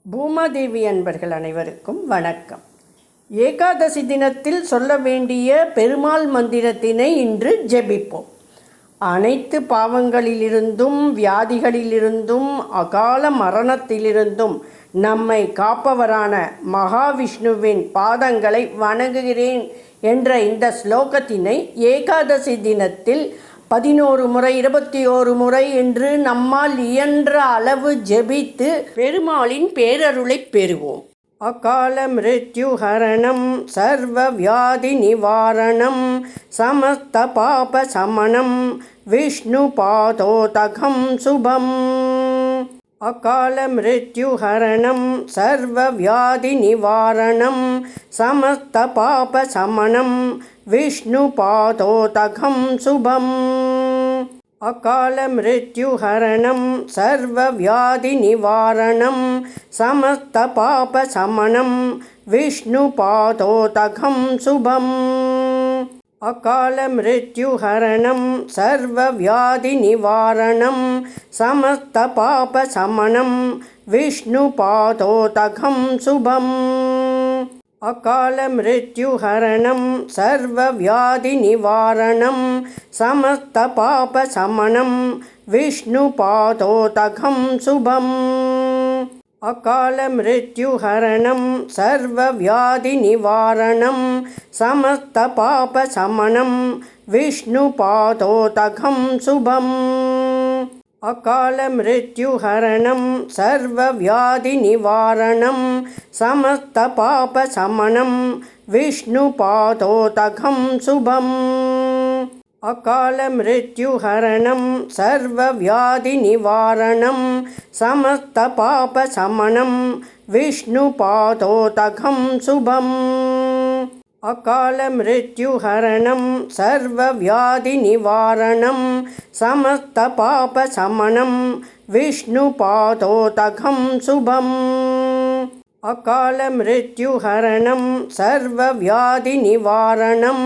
பூமாதேவி அன்பர்கள் அனைவருக்கும் வணக்கம். ஏகாதசி தினத்தில் சொல்ல வேண்டிய பெருமாள் மந்திரத்தினை இன்று ஜெபிப்போம். அனைத்து பாவங்களிலிருந்தும் வியாதிகளிலிருந்தும் அகால மரணத்திலிருந்தும் நம்மை காப்பவரான மகாவிஷ்ணுவின் பாதங்களை வணங்குகிறேன் என்ற இந்த ஸ்லோகத்தினை ஏகாதசி தினத்தில் 11 முறை 21 முறை என்று நம்மால் இயன்ற அளவு ஜெபித்து பெருமாளின் பேரருளை பெறுவோம். அகால மிருத்யுஹரணம் சர்வ வியாதி நிவாரணம் சமஸ்த பாப சமணம் விஷ்ணு பாதோதகம் சுபம். அகால மிருத்யுஹரணம் சர்வ வியாதி நிவாரணம் சமஸ்த பாப சமணம் விஷ்ணு பாதோதகம் சுபம். அகால மிருத்யுஹரணம் சர்வ வியாதி நிவாரணம் சமஸ்த பாப சமணம் விஷ்ணு பாதோதகம் சுபம். அகால மிருத்யுஹரணம் சர்வ வியாதி நிவாரணம் சமஸ்த பாப சமணம் விஷ்ணு பாதோதகம் சுபம். அகால மிருத்யுஹரணம் சர்வ வியாதி நிவாரணம் சமஸ்த பாப சமணம் விஷ்ணு பாதோதகம் சுபம். அகால மிருத்யுஹரணம் சர்வ வியாதி நிவாரணம் சமஸ்த பாப சமணம் விஷ்ணு பாதோதகம் சுபம். அகால மிருத்யுஹரணம் சர்வ வியாதி நிவாரணம் சமஸ்த பாப சமணம் விஷ்ணு பாதோதகம் சுபம். அகால மிருத்யுஹரணம் சர்வ வியாதி நிவாரணம் சமஸ்த பாப சமணம் விஷ்ணு பாதோதகம் சுபம். அகால மிருத்யுஹரணம் சர்வ வியாதி நிவாரணம் சமஸ்த பாப சமணம் விஷ்ணு பாதோதகம் சுபம். அகால மிருத்யுஹரணம் சர்வ வியாதி நிவாரணம்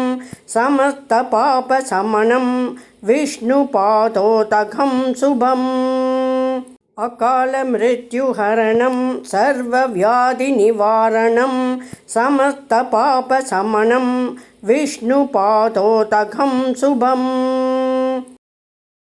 சமஸ்த பாப சமணம் விஷ்ணு பாதோதகம் சுபம். அகால மிருத்யுஹரணம் சர்வ வியாதி நிவாரணம் சமஸ்த பாப சமணம் விஷ்ணு பாதோதகம் சுபம்.